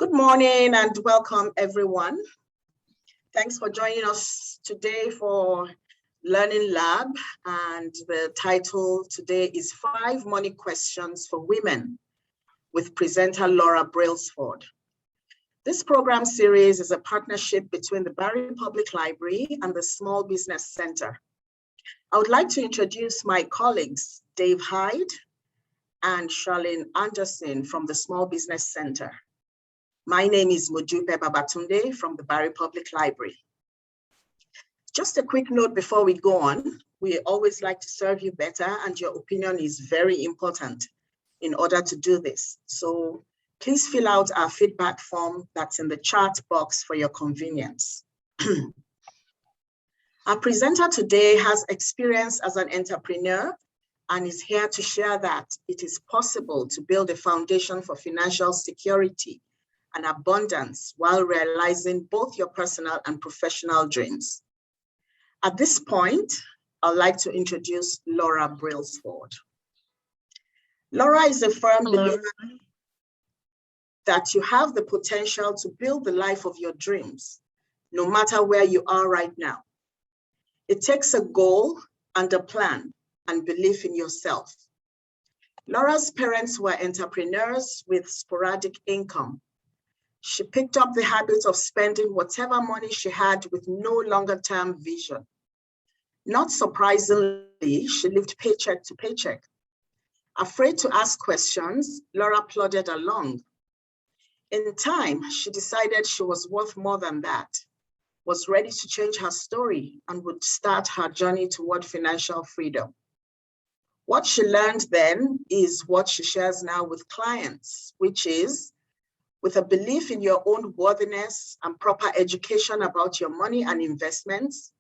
Good morning and welcome, everyone. Thanks for joining us today for Learning Lab, and the title today is 5 Money Questions for Women with presenter Laura Brailsford. This program series is a partnership between the Barry Public Library and the Small Business Center. I would like to introduce my colleagues, Dave Hyde and Charlene Anderson from the Small Business Center. My name is Mojupe Babatunde from the Barry Public Library. Just a quick note before we go on, we always like to serve you better, and your opinion is very important in order to do this. So please fill out our feedback form that's in the chat box for your convenience. Our presenter today has experience as an entrepreneur and is here to share that it is possible to build a foundation for financial security and abundance while realizing both your personal and professional dreams. At this point, I'd like to introduce Laura Brailsford. Laura is a firm believer that you have the potential to build the life of your dreams, no matter where you are right now. It takes a goal and a plan and belief in yourself. Laura's parents were entrepreneurs with sporadic income. She picked up the habit of spending whatever money she had with no longer-term vision. Not surprisingly, she lived paycheck to paycheck. Afraid to ask questions, Laura plodded along. In time, she decided she was worth more than that, was ready to change her story, and would start her journey toward financial freedom. What she learned then is what she shares now with clients, which is, with a belief in your own worthiness and proper education about your money and investments,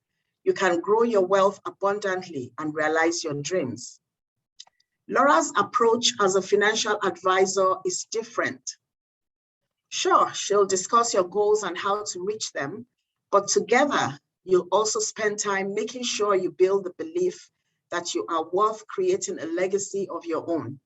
you can grow your wealth abundantly and realize your dreams. Laura's approach as a financial advisor is different. Sure, she'll discuss your goals and how to reach them, but together, you'll also spend time making sure you build the belief that you are worth creating a legacy of your own.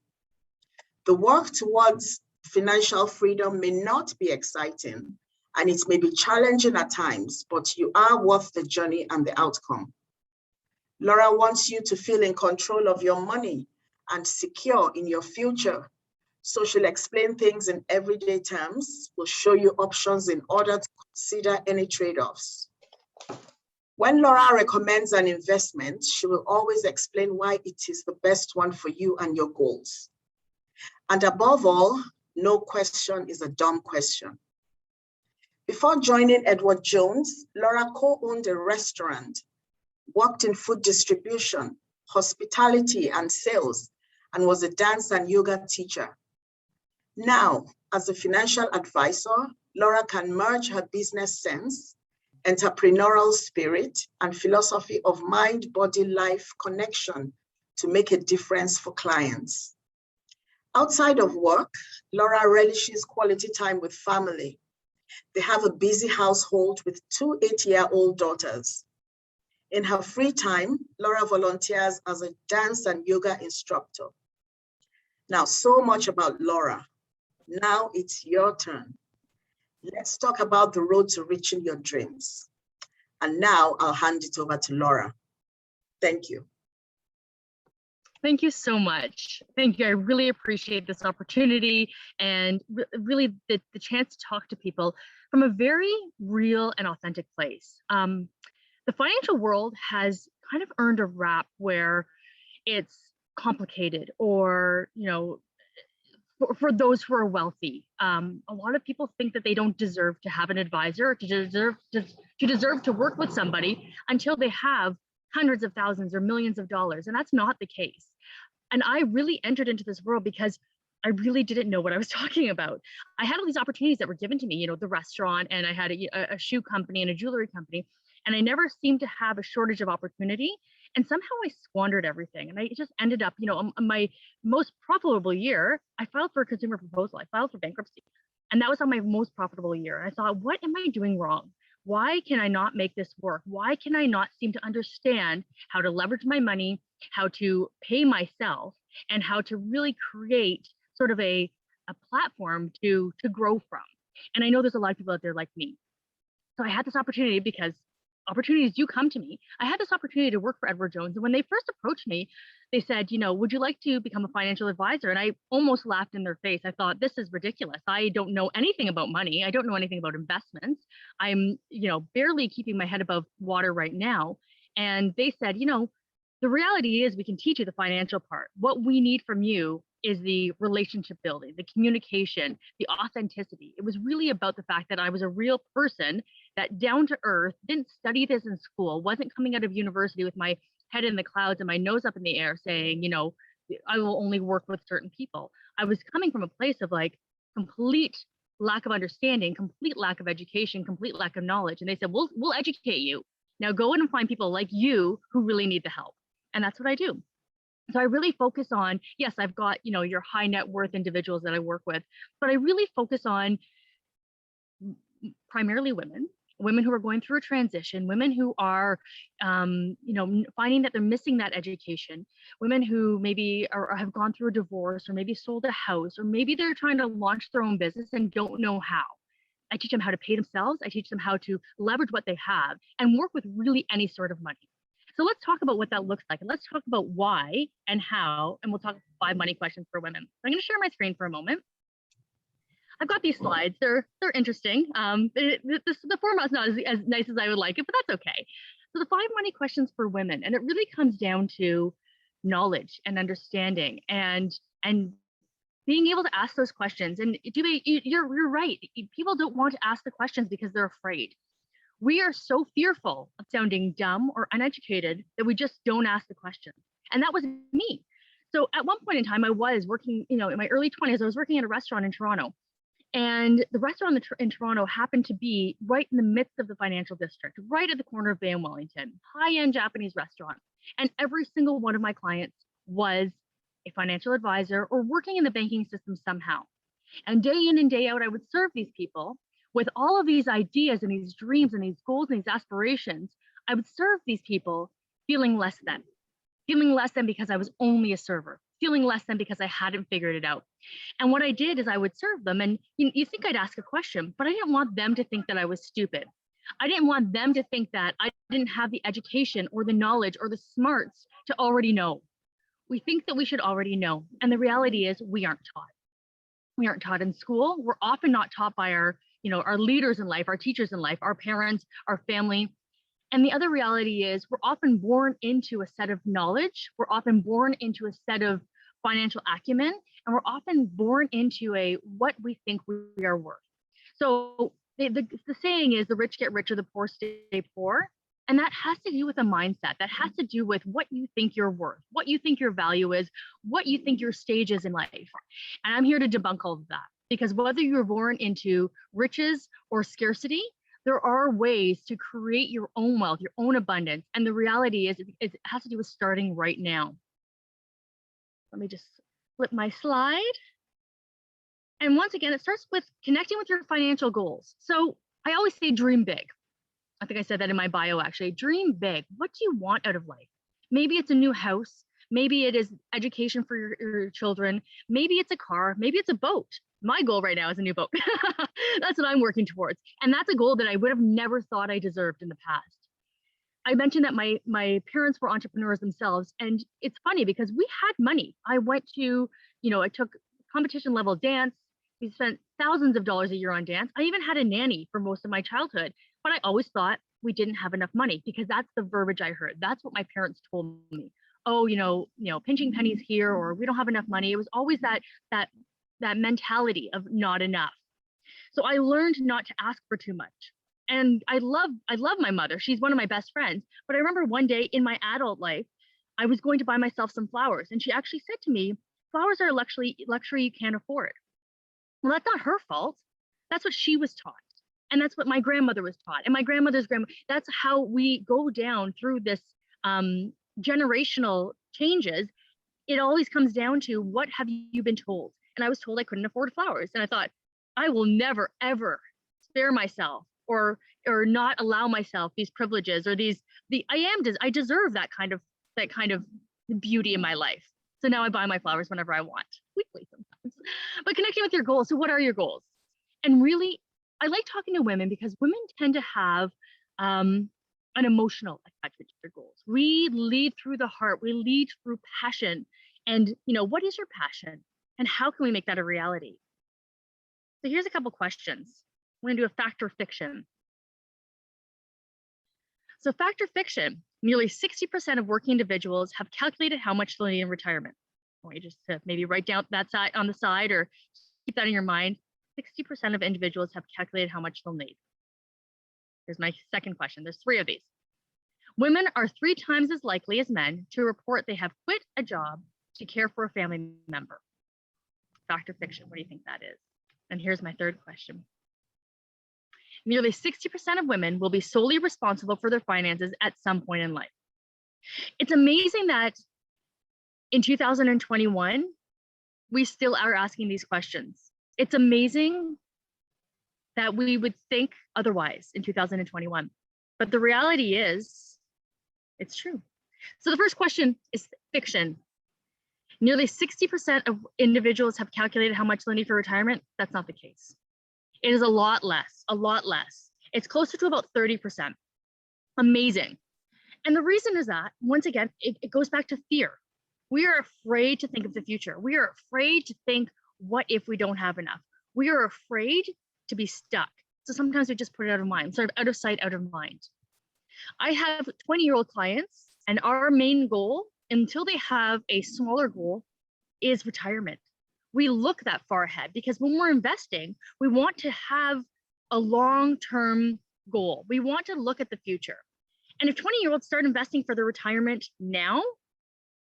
The work towards financial freedom may not be exciting, and it may be challenging at times, but you are worth the journey and the outcome. Laura wants you to feel in control of your money and secure in your future. So she'll explain things in everyday terms, will show you options in order to consider any trade-offs. When Laura recommends an investment, she will always explain why it is the best one for you and your goals. And above all, no question is a dumb question. Before joining Edward Jones, Laura co-owned a restaurant, worked in food distribution, hospitality, and sales, and was a dance and yoga teacher. Now, as a financial advisor, Laura can merge her business sense, entrepreneurial spirit, and philosophy of mind-body-life connection to make a difference for clients. Outside of work, Laura relishes quality time with family. They have a busy household with 2 8-year-old daughters. In her free time, Laura volunteers as a dance and yoga instructor. Now, so much about Laura. Now it's your turn. Let's talk about the road to reaching your dreams. And now I'll hand it over to Laura. Thank you. Thank you so much. Thank you. I really appreciate this opportunity and really the chance to talk to people from a very real and authentic place. The financial world has kind of earned a rap where it's complicated, or, you know, for those who are wealthy. A lot of people think that they don't deserve to have an advisor, or to deserve to work with somebody until they have hundreds of thousands or millions of dollars, and that's not the case. And I really entered into this world because I really didn't know what I was talking about. I had all these opportunities that were given to me, you know, the restaurant, and I had a shoe company and a jewelry company, and I never seemed to have a shortage of opportunity. And somehow I squandered everything. And I just ended up, you know, on my most profitable year, I filed for a consumer proposal. I filed for bankruptcy. And that was on my most profitable year. And I thought, what am I doing wrong? Why can I not make this work? Why can I not seem to understand how to leverage my money, how to pay myself, and how to really create sort of a platform to grow from? And I know there's a lot of people out there like me. So I had this opportunity because opportunities do come to me. I had this opportunity to work for Edward Jones. And when they first approached me, they said, would you like to become a financial advisor? And I almost laughed in their face. I thought, this is ridiculous. I don't know anything about money. I don't know anything about investments. I'm, barely keeping my head above water right now. And they said, the reality is we can teach you the financial part. What we need from you is the relationship building, the communication, the authenticity. It was really about the fact that I was a real person, that down to earth, didn't study this in school, wasn't coming out of university with my head in the clouds and my nose up in the air saying, I will only work with certain people. I was coming from a place of like complete lack of understanding, complete lack of education, complete lack of knowledge. And they said, we'll educate you. Now go in and find people like you who really need the help. And that's what I do. So I really focus on, yes, I've got, your high net worth individuals that I work with, but I really focus on primarily women who are going through a transition, women who are, finding that they're missing that education, women who maybe have gone through a divorce, or maybe sold a house, or maybe they're trying to launch their own business and don't know how. I teach them how to pay themselves. I teach them how to leverage what they have and work with really any sort of money. So let's talk about what that looks like. And let's talk about why and how, and we'll talk 5 money questions for women. So I'm going to share my screen for a moment. I've got these slides. They're interesting. The format's not as nice as I would like it, but that's okay. So the 5 money questions for women, and it really comes down to knowledge and understanding and being able to ask those questions. And you're right. People don't want to ask the questions because they're afraid. We are so fearful of sounding dumb or uneducated that we just don't ask the questions. And that was me. So at one point in time, I was working, in my early 20s, I was working at a restaurant in Toronto. And the restaurant in Toronto happened to be right in the midst of the financial district, right at the corner of Bay and Wellington, high-end Japanese restaurant. And every single one of my clients was a financial advisor or working in the banking system somehow. And day in and day out, I would serve these people with all of these ideas and these dreams and these goals and these aspirations. I would serve these people feeling less than because I was only a server, feeling less than because I hadn't figured it out. And what I did is I would serve them, and you think I'd ask a question, but I didn't want them to think that I was stupid. I didn't want them to think that I didn't have the education or the knowledge or the smarts to already know. We think that we should already know. And the reality is we aren't taught. We aren't taught in school. We're often not taught by our leaders in life, our teachers in life, our parents, our family. And the other reality is we're often born into a set of knowledge. We're often born into a set of financial acumen, and we're often born into what we think we are worth. So the saying is the rich get richer, the poor stay poor. And that has to do with a mindset. That has to do with what you think you're worth, what you think your value is, what you think your stage is in life. And I'm here to debunk all of that, because whether you're born into riches or scarcity, there are ways to create your own wealth, your own abundance. And the reality is it has to do with starting right now. Let me just flip my slide. And once again, it starts with connecting with your financial goals. So I always say dream big. I think I said that in my bio, actually. Dream big. What do you want out of life? Maybe it's a new house. Maybe it is education for your children. Maybe it's a car. Maybe it's a boat. My goal right now is a new boat. That's what I'm working towards. And that's a goal that I would have never thought I deserved in the past. I mentioned that my parents were entrepreneurs themselves. And it's funny because we had money. I went to, I took competition level dance. We spent thousands of dollars a year on dance. I even had a nanny for most of my childhood. But I always thought we didn't have enough money, because that's the verbiage I heard. That's what my parents told me. Oh, pinching pennies here, or we don't have enough money. It was always that mentality of not enough. So I learned not to ask for too much. And I love my mother. She's one of my best friends. But I remember one day in my adult life, I was going to buy myself some flowers. And she actually said to me, flowers are a luxury you can't afford. Well, that's not her fault. That's what she was taught. And that's what my grandmother was taught. And my grandmother's grandmother, that's how we go down through this generational changes. It always comes down to, what have you been told? And I was told I couldn't afford flowers. And I thought, I will never, ever spare myself or not allow myself these privileges or I deserve that kind of beauty in my life. So now I buy my flowers whenever I want, weekly sometimes. But connecting with your goals. So what are your goals? And really I like talking to women because women tend to have an emotional attachment to their goals. We lead through the heart, we lead through passion. And, what is your passion? And how can we make that a reality? So here's a couple questions. We're going to do a fact or fiction. So fact or fiction, nearly 60% of working individuals have calculated how much they'll need in retirement. I want you just to maybe write down that side on the side or keep that in your mind. 60% of individuals have calculated how much they'll need. Here's my second question. There's 3 of these. Women are 3 times as likely as men to report they have quit a job to care for a family member. Fact or fiction, what do you think that is? And here's my third question. Nearly 60% of women will be solely responsible for their finances at some point in life. It's amazing that in 2021, we still are asking these questions. It's amazing that we would think otherwise in 2021. But the reality is, it's true. So the first question is fiction. Nearly 60% of individuals have calculated how much they'll need for retirement. That's not the case. It is a lot less, a lot less. It's closer to about 30%. Amazing. And the reason is that, once again, it goes back to fear. We are afraid to think of the future. We are afraid to think, what if we don't have enough? We are afraid to be stuck. So sometimes we just put it out of mind, sort of out of sight, out of mind. I have 20-year-old clients, and our main goal, until they have a smaller goal, is retirement. We look that far ahead because when we're investing, we want to have a long-term goal. We want to look at the future. And if 20-year-olds start investing for their retirement now,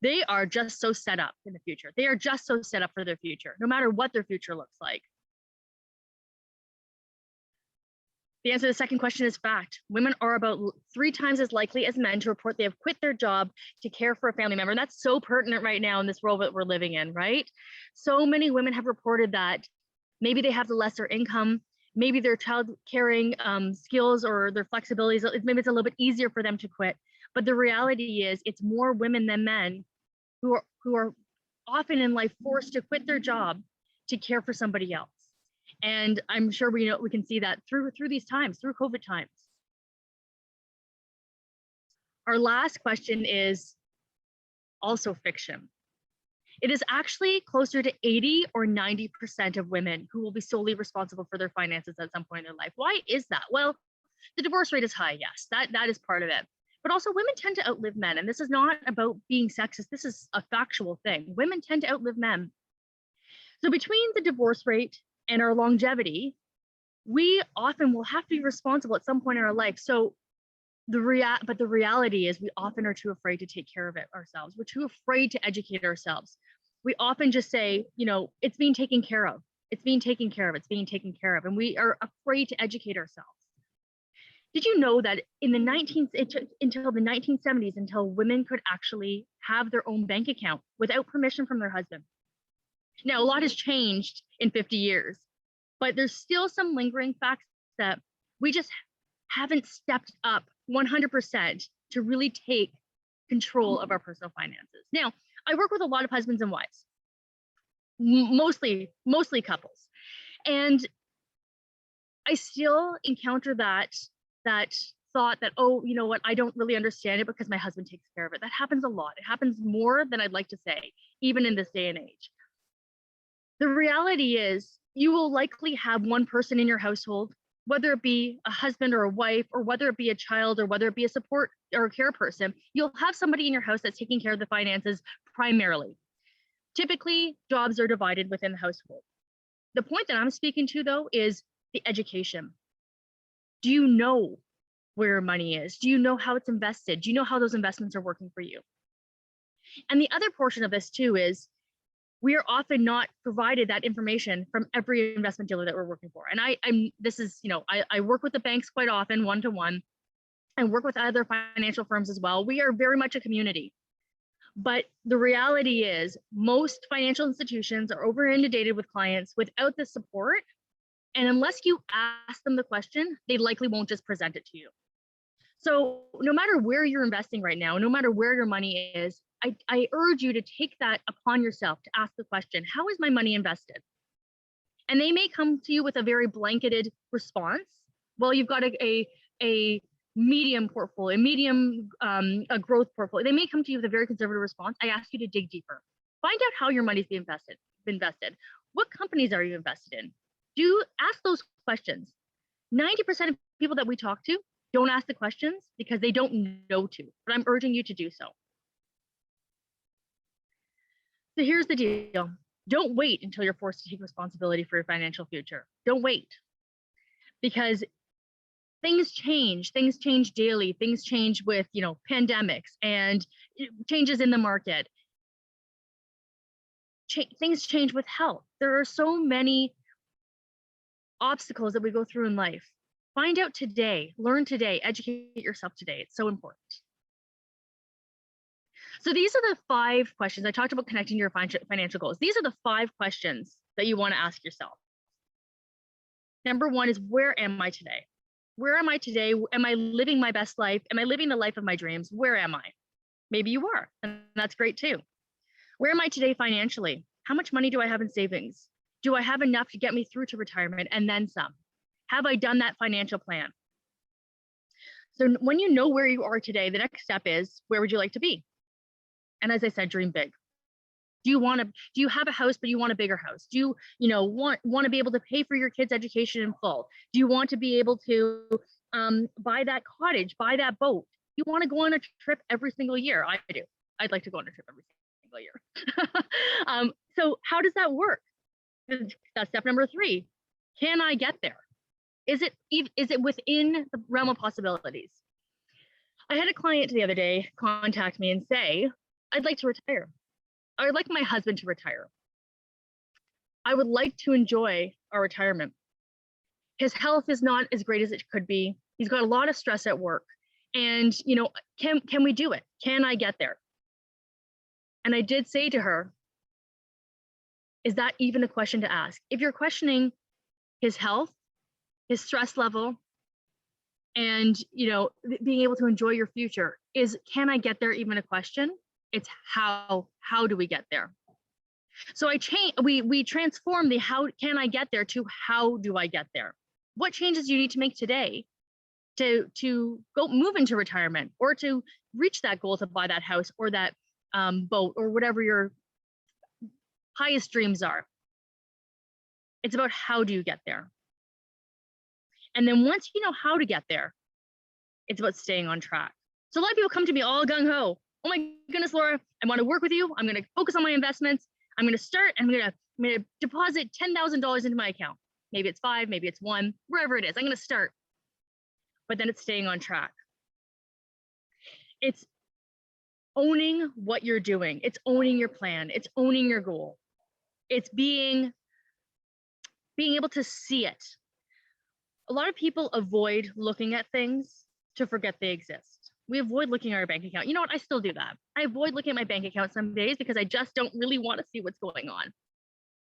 they are just so set up in the future. They are just so set up for their future, no matter what their future looks like. The answer to the second question is fact. Women are about 3 times as likely as men to report they have quit their job to care for a family member. And that's so pertinent right now in this world that we're living in, right? So many women have reported that maybe they have the lesser income, maybe their child caring skills or their flexibilities, maybe it's a little bit easier for them to quit. But the reality is it's more women than men who are often in life forced to quit their job to care for somebody else. And I'm sure we can see that through these times, through COVID times. Our last question is also fiction. It is actually closer to 80 or 90% of women who will be solely responsible for their finances at some point in their life. Why is that? Well, the divorce rate is high, yes, that is part of it. But also women tend to outlive men. And this is not about being sexist. This is a factual thing. Women tend to outlive men. So between the divorce rate and our longevity, we often will have to be responsible at some point in our life. So the reality is we often are too afraid to take care of it ourselves. We're too afraid to educate ourselves. We often just say, it's being taken care of. It's being taken care of. It's being taken care of. And we are afraid to educate ourselves. Did you know that until the 1970s, until women could actually have their own bank account without permission from their husband? Now, a lot has changed in 50 years, but there's still some lingering facts that we just haven't stepped up 100% to really take control of our personal finances. Now, I work with a lot of husbands and wives, mostly couples. And I still encounter that thought that, oh, you know what, I don't really understand it because my husband takes care of it. That happens a lot. It happens more than I'd like to say, even in this day and age. The reality is you will likely have one person in your household, whether it be a husband or a wife, or whether it be a child, or whether it be a support or a care person, you'll have somebody in your house that's taking care of the finances primarily. Typically, jobs are divided within the household. The point that I'm speaking to, though, is the education. Do you know where your money is? Do you know how it's invested? Do you know how those investments are working for you? And the other portion of this, too, is we are often not provided that information from every investment dealer that we're working for. And I work with the banks quite often, one-to-one. I work with other financial firms as well. We are very much a community. But the reality is most financial institutions are over-inundated with clients without the support. And unless you ask them the question, they likely won't just present it to you. So no matter where you're investing right now, no matter where your money is, I urge you to take that upon yourself to ask the question, how is my money invested? And they may come to you with a very blanketed response. Well, you've got a medium portfolio, a growth portfolio. They may come to you with a very conservative response. I ask you to dig deeper. Find out how your money's being invested. What companies are you invested in? Ask those questions. 90% of people that we talk to don't ask the questions because they don't know to, but I'm urging you to do so. So here's the deal. Don't wait until you're forced to take responsibility for your financial future. Don't wait, because things change daily, things change with, pandemics and changes in the market. Things change with health. There are so many obstacles that we go through in life. Find out today, learn today, educate yourself today. It's so important. So these are the 5 questions. I talked about connecting to your financial goals. These are the 5 questions that you want to ask yourself. Number 1 is, where am I today? Where am I today? Am I living my best life? Am I living the life of my dreams? Where am I? Maybe you are, and that's great too. Where am I today financially? How much money do I have in savings? Do I have enough to get me through to retirement and then some? Have I done that financial plan? So when you know where you are today, the next step is, where would you like to be? And as I said, dream big. Do you have a house, but you want a bigger house? Do you want to be able to pay for your kids' education in full? Do you want to be able to buy that cottage, buy that boat? You want to go on a trip every single year? I do. I'd like to go on a trip every single year. So how does that work? That's step number 3. Can I get there? Is it within the realm of possibilities? I had a client the other day contact me and say, I'd like to retire. I would like my husband to retire. I would like to enjoy our retirement. His health is not as great as it could be. He's got a lot of stress at work. And, can we do it? Can I get there? And I did say to her, is that even a question to ask? If you're questioning his health, his stress level, and being able to enjoy your future, can I get there even a question? It's how do we get there? So we transform the how can I get there to how do I get there? What changes do you need to make today to go move into retirement, or to reach that goal to buy that house or that boat or whatever your highest dreams are? It's about how do you get there? And then once you know how to get there, it's about staying on track. So a lot of people come to me all gung-ho. Oh my goodness, Laura, I want to work with you. I'm going to focus on my investments. I'm going to start, and I'm going to deposit $10,000 into my account. Maybe it's 5, maybe it's 1, wherever it is. I'm going to start. But then it's staying on track. It's owning what you're doing. It's owning your plan. It's owning your goal. It's being able to see it. A lot of people avoid looking at things to forget they exist. We avoid looking at our bank account. You know what? I still do that. I avoid looking at my bank account some days because I just don't really want to see what's going on.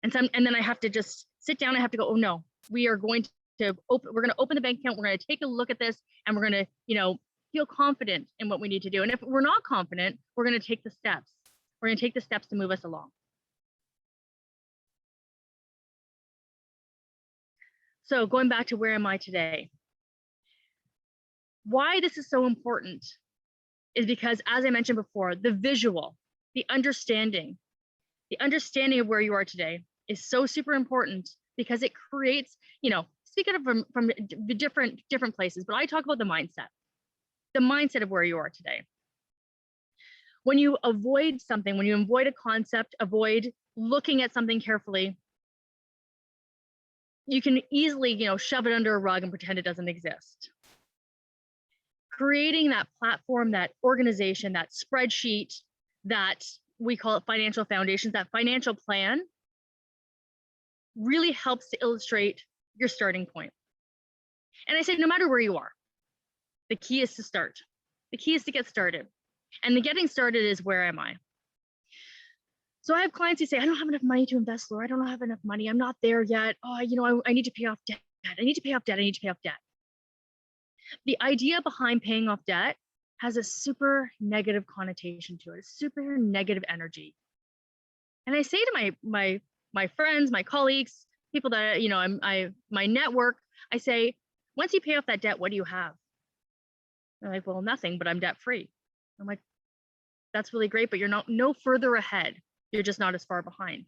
And then I have to just sit down. I have to go, oh no, we're going to open the bank account. We're going to take a look at this, and we're going to, feel confident in what we need to do. And if we're not confident, we're going to take the steps. We're going to take the steps to move us along. So going back to where am I today? Why this is so important is because, as I mentioned before, the visual, the understanding of where you are today is so super important, because it creates, speaking of from the different places, but I talk about the mindset of where you are today. When you avoid something, when you avoid a concept, avoid looking at something carefully, you can easily, shove it under a rug and pretend it doesn't exist. Creating that platform, that organization, that spreadsheet, that we call it financial foundations, that financial plan, really helps to illustrate your starting point. And I say, no matter where you are, the key is to start. The key is to get started. And the getting started is, where am I? So I have clients who say, I don't have enough money to invest, Laura. I don't have enough money. I'm not there yet. Oh, I need to pay off debt. I need to pay off debt. I need to pay off debt. The idea behind paying off debt has a super negative connotation to it, a super negative energy. And I say to my friends, my colleagues, people that, you know, my network, I say, once you pay off that debt, what do you have? They're like, well, nothing, but I'm debt free. I'm like, that's really great, but you're no further ahead. You're just not as far behind.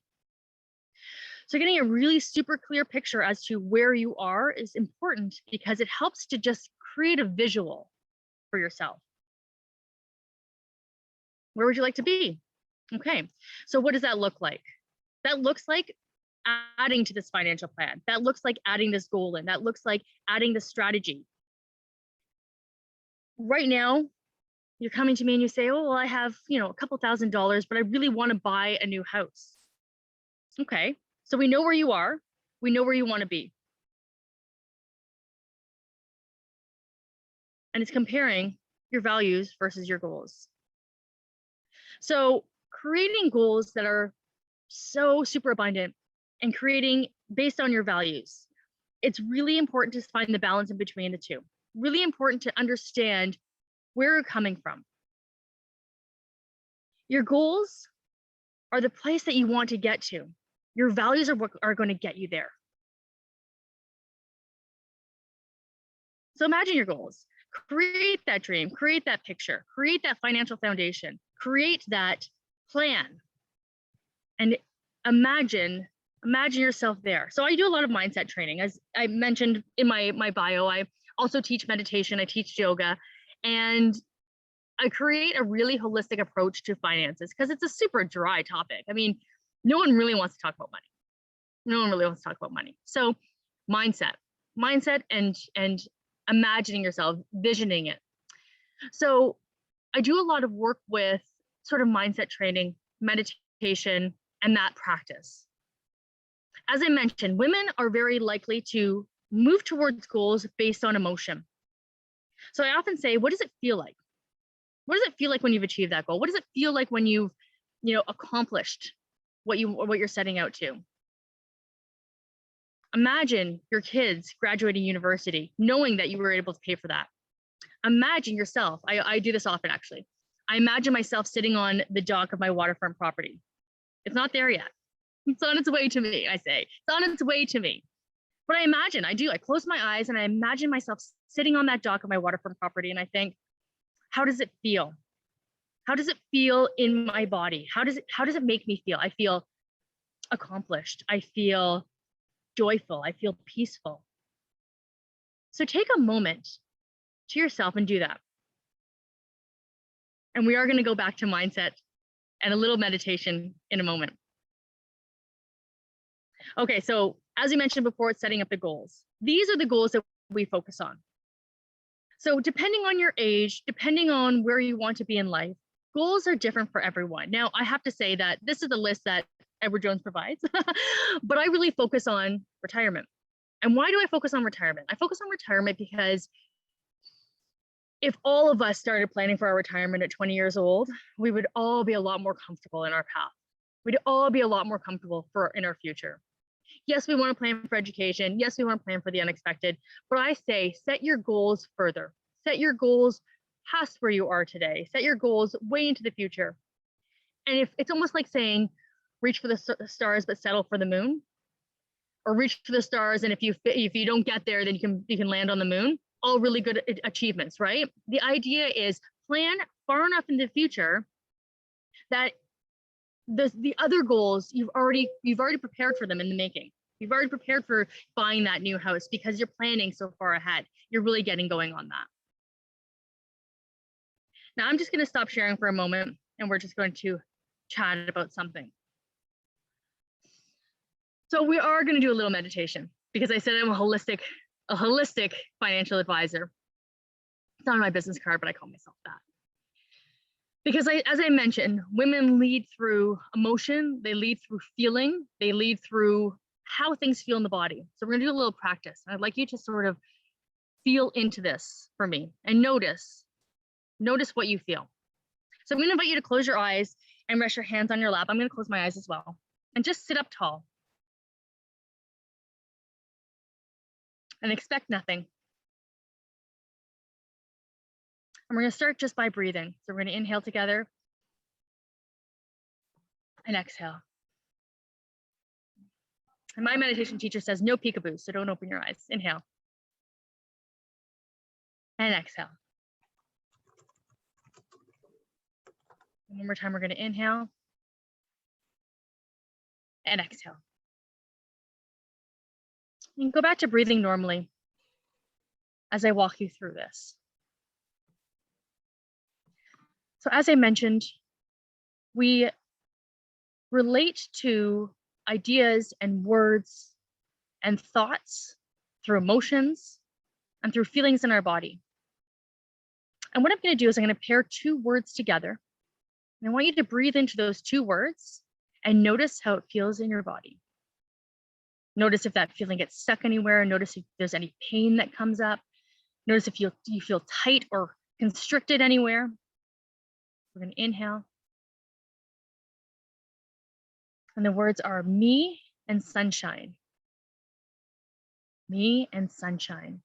So getting a really super clear picture as to where you are is important because it helps to just create a visual for yourself. Where would you like to be? Okay, so what does that look like? That looks like adding to this financial plan. That looks like adding this goal in. That looks like adding this strategy. Right now, you're coming to me and you say, oh, well, I have, you know, a couple $1,000s, but I really want to buy a new house. Okay, so we know where you are. We know where you want to be. And it's comparing your values versus your goals. So creating goals that are so super abundant and creating based on your values. It's really important to find the balance in between the two. Really important to understand where you're coming from. Your goals are the place that you want to get to. Your values are what are going to get you there. So imagine your goals. Create that dream, create that picture, create that financial foundation, create that plan, and imagine yourself there. So I do a lot of mindset training. As I mentioned in my bio, I also teach meditation, I teach yoga, and I create a really holistic approach to finances because it's a super dry topic. I mean, no one really wants to talk about money. No one really wants to talk about money. So mindset and imagining yourself, visioning it. So I do a lot of work with sort of mindset training, meditation, and that practice. As I mentioned, women are very likely to move towards goals based on emotion. So I often say, what does it feel like? What does it feel like when you've achieved that goal? What does it feel like when you've, you know, accomplished what you're setting out to? Imagine your kids graduating university, knowing that you were able to pay for that. Imagine yourself. I do this often, actually. I imagine myself sitting on the dock of my waterfront property. It's not there yet. It's on its way to me, I say. It's on its way to me. But I imagine, I close my eyes and I imagine myself sitting on that dock of my waterfront property and I think, how does it feel? How does it feel in my body? How does it make me feel? I feel accomplished. I feel joyful. I feel peaceful. So take a moment to yourself and do that. And we are going to go back to mindset and a little meditation in a moment. Okay, so as we mentioned before, it's setting up the goals. These are the goals that we focus on. So depending on your age, depending on where you want to be in life, goals are different for everyone. Now, I have to say that this is the list that Edward Jones provides, but I really focus on retirement. And why do I focus on retirement? I focus on retirement because if all of us started planning for our retirement at 20 years old, we would all be a lot more comfortable in our path. We'd all be a lot more comfortable in our future. Yes, we want to plan for education. Yes, we want to plan for the unexpected. But I say, set your goals further. Set your goals past where you are today. Set your goals way into the future. And if it's almost like saying, reach for the stars, but settle for the moon, or reach for the stars, and if you don't get there, then you can land on the moon. All really good achievements, right? The idea is plan far enough in the future that the other goals you've already prepared for them in the making. You've already prepared for buying that new house because you're planning so far ahead. You're really getting going on that. Now I'm just going to stop sharing for a moment and we're just going to chat about something. So we are going to do a little meditation because I said I'm a holistic financial advisor. It's not on my business card, but I call myself that. Because as I mentioned, women lead through emotion, they lead through feeling, they lead through how things feel in the body. So we're gonna do a little practice. I'd like you to sort of feel into this for me and notice what you feel. So I'm gonna invite you to close your eyes and rest your hands on your lap. I'm gonna close my eyes as well. And just sit up tall. And expect nothing. And we're going to start just by breathing. So we're going to inhale together and exhale. And my meditation teacher says no peekaboo, so don't open your eyes. Inhale. And exhale. One more time, we're going to inhale. And exhale. And go back to breathing normally as I walk you through this. So as I mentioned, we relate to ideas and words and thoughts through emotions and through feelings in our body. And what I'm going to do is I'm going to pair two words together. And I want you to breathe into those two words and notice how it feels in your body. Notice if that feeling gets stuck anywhere. Notice if there's any pain that comes up. Notice if you feel tight or constricted anywhere. We're going to inhale. And the words are me and sunshine. Me and sunshine.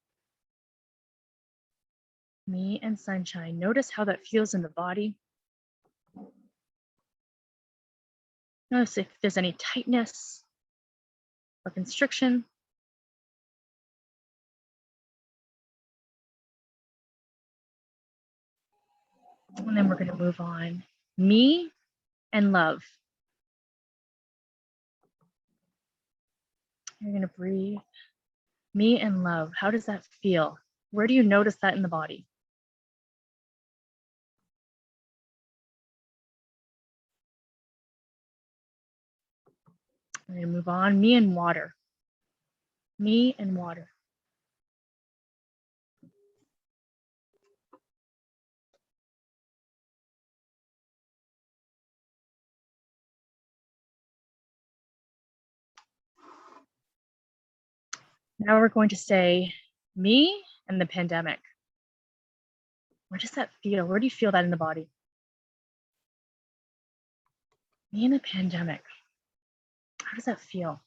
Me and sunshine. Notice how that feels in the body. Notice if there's any tightness or constriction. And then we're going to move on. Me and love. You're going to breathe. Me and love. How does that feel? Where do you notice that in the body? We're going to move on. Me and water. Me and water. Now we're going to say me and the pandemic. Where does that feel? Where do you feel that in the body? Me and the pandemic. How does that feel?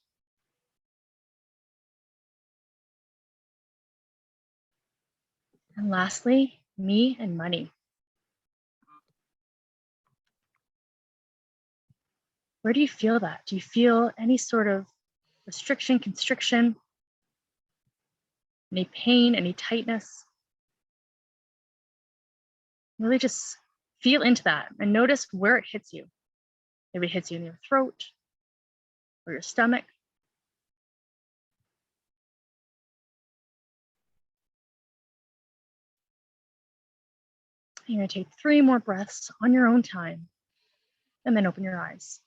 And lastly, me and money. Where do you feel that? Do you feel any sort of restriction, constriction, any pain, any tightness? Really just feel into that and notice where it hits you. Maybe it hits you in your throat or your stomach. You're going to take 3 more breaths on your own time and then open your eyes.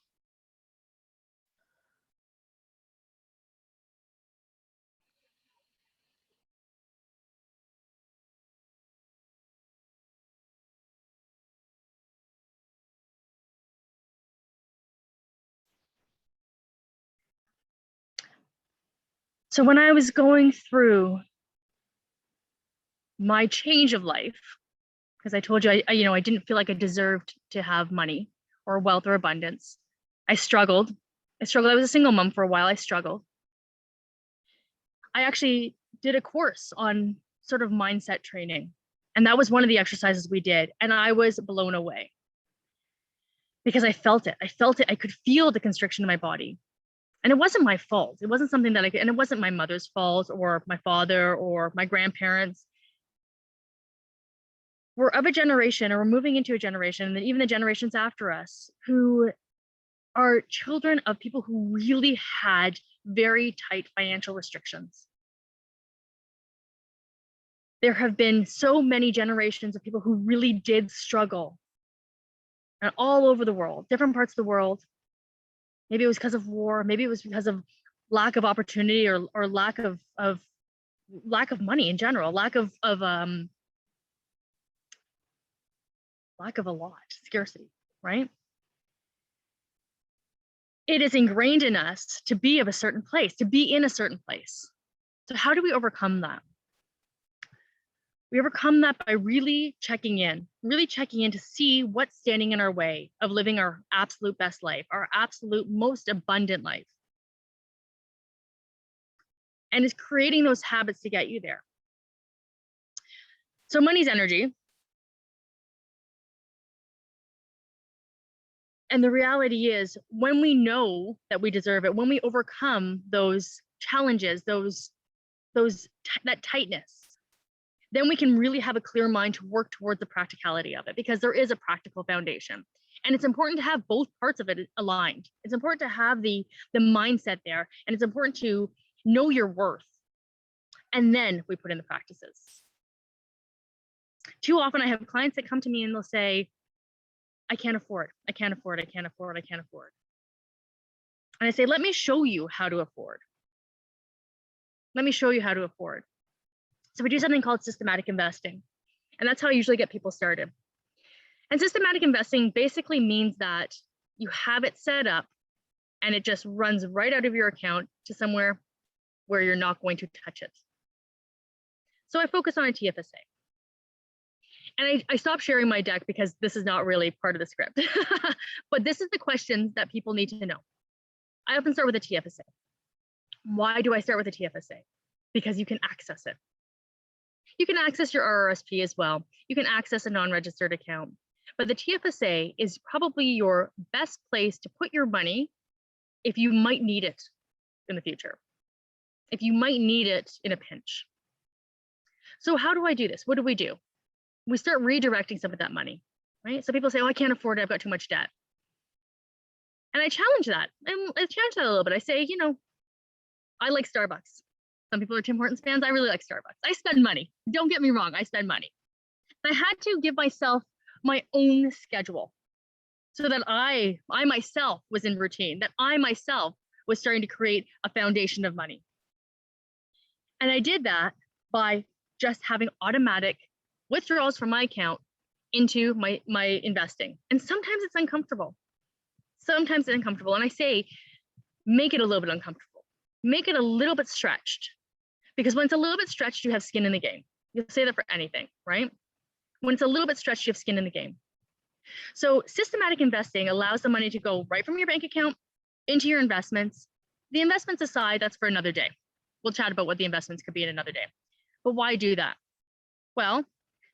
So when I was going through my change of life, because I told you, I didn't feel like I deserved to have money or wealth or abundance. I struggled. I was a single mom for a while. I struggled. I actually did a course on sort of mindset training. And that was one of the exercises we did. And I was blown away because I felt it. I could feel the constriction in my body. And it wasn't my fault. It wasn't something that and it wasn't my mother's fault or my father or my grandparents. We're of a generation, or we're moving into a generation, and then even the generations after us, who are children of people who really had very tight financial restrictions. There have been so many generations of people who really did struggle, and all over the world, different parts of the world. Maybe it was because of war, maybe it was because of lack of opportunity or lack of money in general, lack of a lot, scarcity, right? It is ingrained in us to be of a certain place, to be in a certain place. So how do we overcome that? We overcome that by really checking in to see what's standing in our way of living our absolute best life, our absolute most abundant life. And it's creating those habits to get you there. So money's energy. And the reality is, when we know that we deserve it, when we overcome those challenges, that tightness, then we can really have a clear mind to work towards the practicality of it, because there is a practical foundation. And it's important to have both parts of it aligned. It's important to have the mindset there, and it's important to know your worth. And then we put in the practices. Too often I have clients that come to me and they'll say, I can't afford, I can't afford, I can't afford, I can't afford. And I say, let me show you how to afford. Let me show you how to afford. So we do something called systematic investing. And that's how I usually get people started. And systematic investing basically means that you have it set up and it just runs right out of your account to somewhere where you're not going to touch it. So I focus on a Tfsa. And I stopped sharing my deck because this is not really part of the script. But this is the questions that people need to know. I often start with a Tfsa. Why do I start with a Tfsa? Because you can access it. You can access your Rrsp as well. You can access a non-registered account. But the Tfsa is probably your best place to put your money if you might need it in the future, if you might need it in a pinch. So how do I do this? What do? We start redirecting some of that money, right? So people say, oh, I can't afford it, I've got too much debt. And I challenge that. And I challenge that a little bit. I say, I like Starbucks. Some people are Tim Hortons fans. I really like Starbucks. I spend money. Don't get me wrong, I spend money. I had to give myself my own schedule so that I myself was in routine, that I myself was starting to create a foundation of money. And I did that by just having automatic withdrawals from my account into my investing. And sometimes it's uncomfortable. Sometimes it's uncomfortable. And I say, make it a little bit uncomfortable. Make it a little bit stretched. Because when it's a little bit stretched, you have skin in the game. You'll say that for anything, right? When it's a little bit stretched, you have skin in the game. So systematic investing allows the money to go right from your bank account into your investments. The investments aside, that's for another day. We'll chat about what the investments could be in another day. But why do that? Well,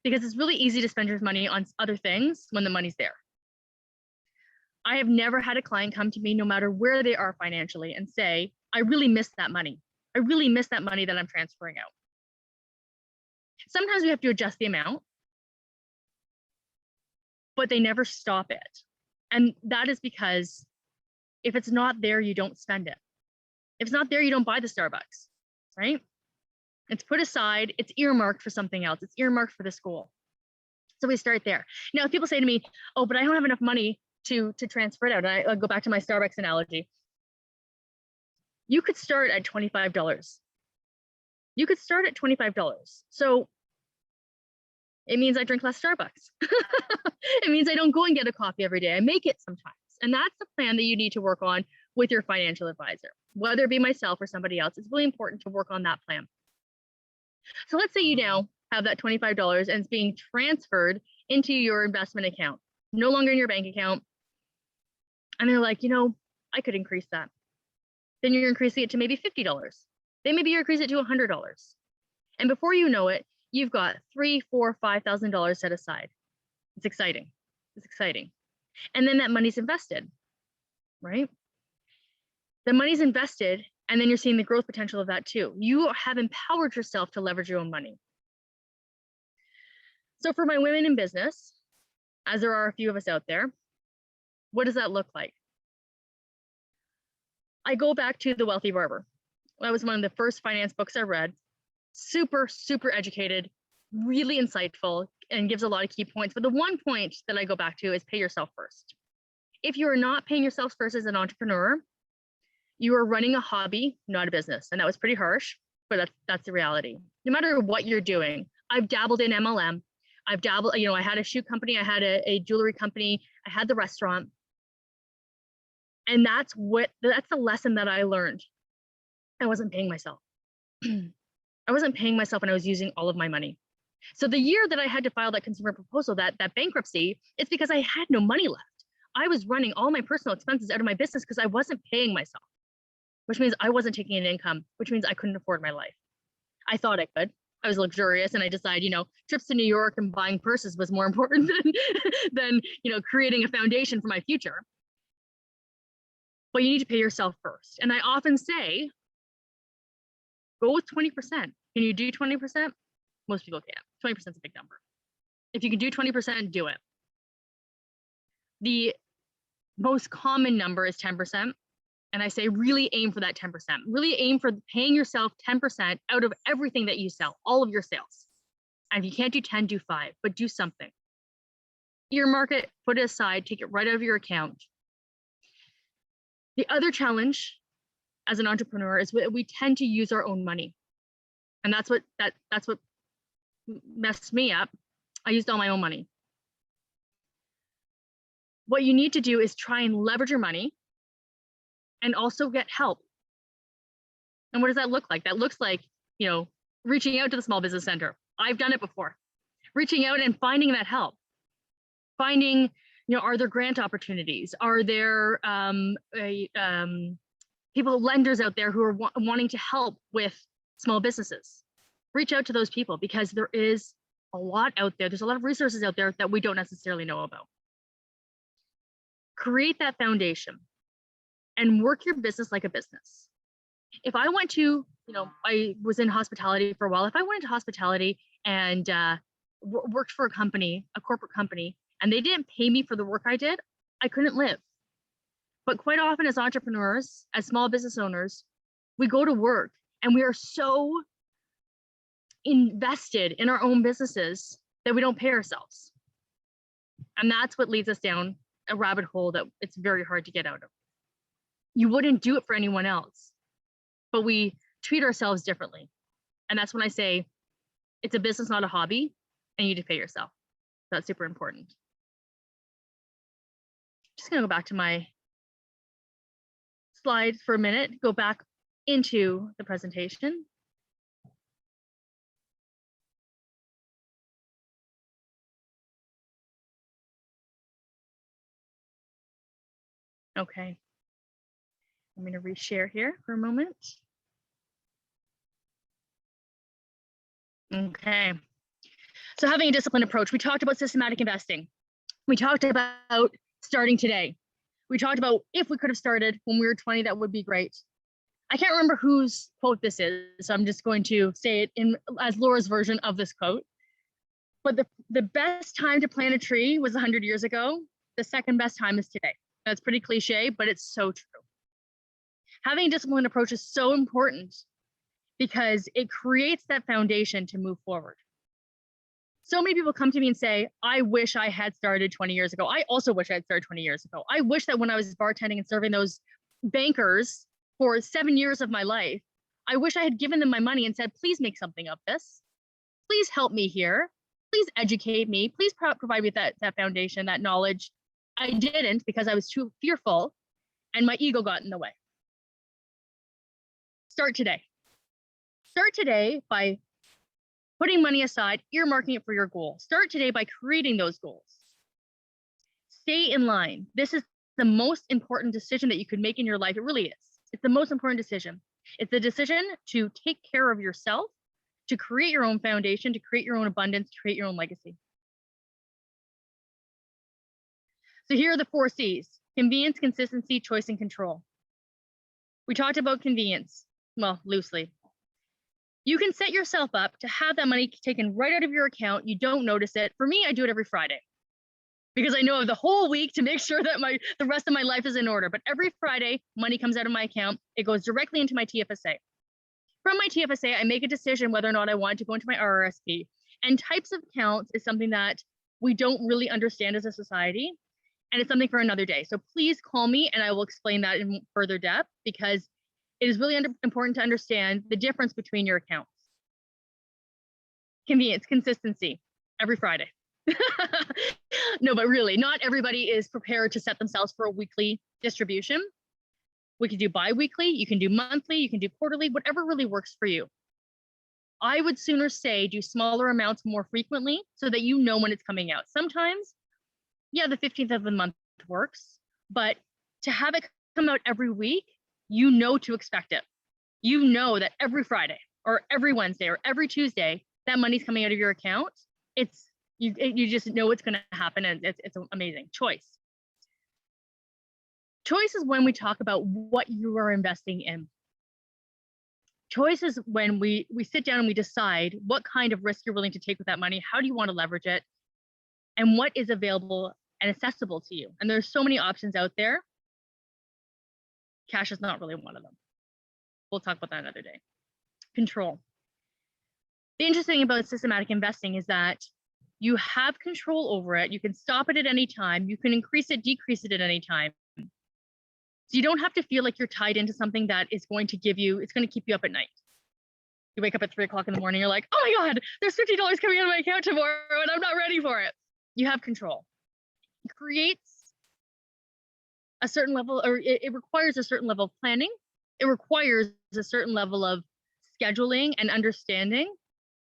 because it's really easy to spend your money on other things when the money's there. I have never had a client come to me, no matter where they are financially, and say, I really miss that money. I really miss that money that I'm transferring out. Sometimes we have to adjust the amount, but they never stop it. And that is because if it's not there, you don't spend it. If it's not there, you don't buy the Starbucks, right? It's put aside, it's earmarked for something else. It's earmarked for this goal. So we start there. Now, if people say to me, oh, but I don't have enough money to transfer it out. And I'll go back to my Starbucks analogy. You could start at $25. You could start at $25. So it means I drink less Starbucks. It means I don't go and get a coffee every day. I make it sometimes. And that's the plan that you need to work on with your financial advisor, whether it be myself or somebody else. It's really important to work on that plan. So let's say you now have that $25 and it's being transferred into your investment account, no longer in your bank account. And they're like, I could increase that. Then you're increasing it to maybe $50. Then maybe you increase it to $100. And before you know it, you've got $3,000, $4,000, $5,000 set aside. It's exciting. It's exciting. And then that money's invested, right? The money's invested, and then you're seeing the growth potential of that too. You have empowered yourself to leverage your own money. So for my women in business, as there are a few of us out there, what does that look like? I go back to The Wealthy Barber. That was one of the first finance books I read. Super, super educated, really insightful, and gives a lot of key points. But the one point that I go back to is pay yourself first. If you are not paying yourself first as an entrepreneur, you are running a hobby, not a business. And that was pretty harsh, but that's the reality. No matter what you're doing, I've dabbled in MLM. I've dabbled, I had a shoe company, I had a jewelry company, I had the restaurant. And that's the lesson that I learned. I wasn't paying myself. I wasn't paying myself, and I was using all of my money. So the year that I had to file that consumer proposal, that bankruptcy, it's because I had no money left. I was running all my personal expenses out of my business because I wasn't paying myself, which means I wasn't taking an income, which means I couldn't afford my life. I thought I could. I was luxurious, and I decided, trips to New York and buying purses was more important than creating a foundation for my future. but you need to pay yourself first. And I often say, go with 20%. Can you do 20%? Most people can't. 20% is a big number. If you can do 20%, do it. The most common number is 10%. And I say, really aim for that 10%. Really aim for paying yourself 10% out of everything that you sell, all of your sales. And if you can't do 10, do 5, but do something. Earmark it, put it aside, take it right out of your account. The other challenge as an entrepreneur is we tend to use our own money. And that's what messed me up. I used all my own money. What you need to do is try and leverage your money and also get help. And what does that look like? That looks like, reaching out to the Small Business Center. I've done it before. Reaching out and finding that help. Finding, are there grant opportunities? Are there lenders out there who are wanting to help with small businesses? Reach out to those people, because there is a lot out there. There's a lot of resources out there that we don't necessarily know about. Create that foundation and work your business like a business. If I went to, I was in hospitality for a while. If I went into hospitality and worked for a corporate company, and they didn't pay me for the work I did, I couldn't live. But quite often as entrepreneurs, as small business owners, we go to work and we are so invested in our own businesses that we don't pay ourselves. And that's what leads us down a rabbit hole that it's very hard to get out of. You wouldn't do it for anyone else, but we treat ourselves differently. And that's when I say, it's a business, not a hobby, and you need to pay yourself. That's super important. Just gonna go back to my slides for a minute, go back into the presentation. Okay, I'm gonna reshare here for a moment. Okay, so having a disciplined approach. We talked about systematic investing. We talked about starting today. We talked about if we could have started when we were 20, that would be great. I can't remember whose quote this is, so I'm just going to say it as Laura's version of this quote. But the best time to plant a tree was 100 years ago. The second best time is today. That's pretty cliche, but it's so true. Having a disciplined approach is so important because it creates that foundation to move forward. So many people come to me and say, I wish I had started 20 years ago. I also wish I had started 20 years ago. I wish that when I was bartending and serving those bankers for 7 years of my life, I wish I had given them my money and said, please make something of this. Please help me here. Please educate me. Please provide me that foundation, that knowledge. I didn't because I was too fearful and my ego got in the way. Start today. Start today by putting money aside, earmarking it for your goal. Start today by creating those goals. Stay in line. This is the most important decision that you could make in your life. It really is. It's the most important decision. It's the decision to take care of yourself, to create your own foundation, to create your own abundance, to create your own legacy. So here are the 4 C's: convenience, consistency, choice, and control. We talked about convenience, well, loosely. You can set yourself up to have that money taken right out of your account. You don't notice it. For me, I do it every Friday because I know of the whole week to make sure that the rest of my life is in order. But every Friday, money comes out of my account. It goes directly into my Tfsa. From my Tfsa, I make a decision whether or not I want to go into my Rrsp. And types of accounts is something that we don't really understand as a society. And it's something for another day. So please call me and I will explain that in further depth because it is really important to understand the difference between your accounts. Convenience, consistency, every Friday. No, but really, not everybody is prepared to set themselves for a weekly distribution. We can do bi-weekly, you can do monthly, you can do quarterly, whatever really works for you. I would sooner say do smaller amounts more frequently so that you know when it's coming out. Sometimes, yeah, the 15th of the month works, but to have it come out every week, you know to expect it. You know that every Friday or every Wednesday or every Tuesday, that money's coming out of your account. You just know it's going to happen and it's an amazing choice. Choice is when we talk about what you are investing in. Choice is when we sit down and we decide what kind of risk you're willing to take with that money, how do you want to leverage it, and what is available and accessible to you. And there's so many options out there. Cash is not really one of them. We'll talk about that another day. Control. The interesting thing about systematic investing is that you have control over it. You can stop it at any time. You can increase it, decrease it at any time. So you don't have to feel like you're tied into something that is going to give you, it's going to keep you up at night. You wake up at 3 o'clock in the morning, you're like, oh my God, there's $50 coming out of my account tomorrow and I'm not ready for it. You have control. It creates a certain level, or it requires a certain level of planning. It requires a certain level of scheduling and understanding,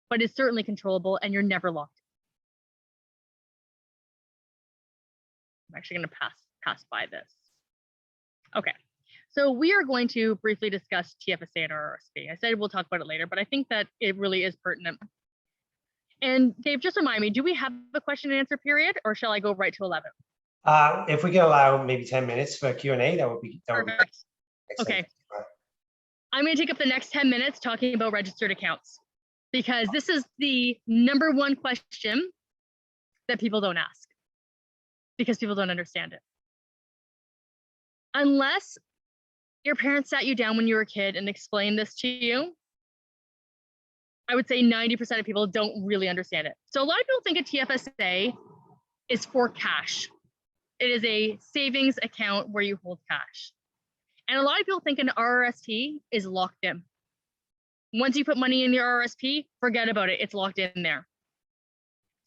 but it's certainly controllable and you're never locked. I'm actually going to pass by this. Okay, so we are going to briefly discuss Tfsa and Rrsp. I said we'll talk about it later, but I think that it really is pertinent. And Dave, just remind me, do we have a question and answer period, or shall I go right to 11? If we can allow maybe 10 minutes for Q&A, that would be Perfect. Okay. I'm going to take up the next 10 minutes talking about registered accounts, because this is the #1 question that people don't ask because people don't understand it. Unless your parents sat you down when you were a kid and explained this to you, I would say 90% of people don't really understand it. So a lot of people think a Tfsa is for cash. It is a savings account where you hold cash. And a lot of people think an Rrsp is locked in. Once you put money in your Rrsp, forget about it. It's locked in there.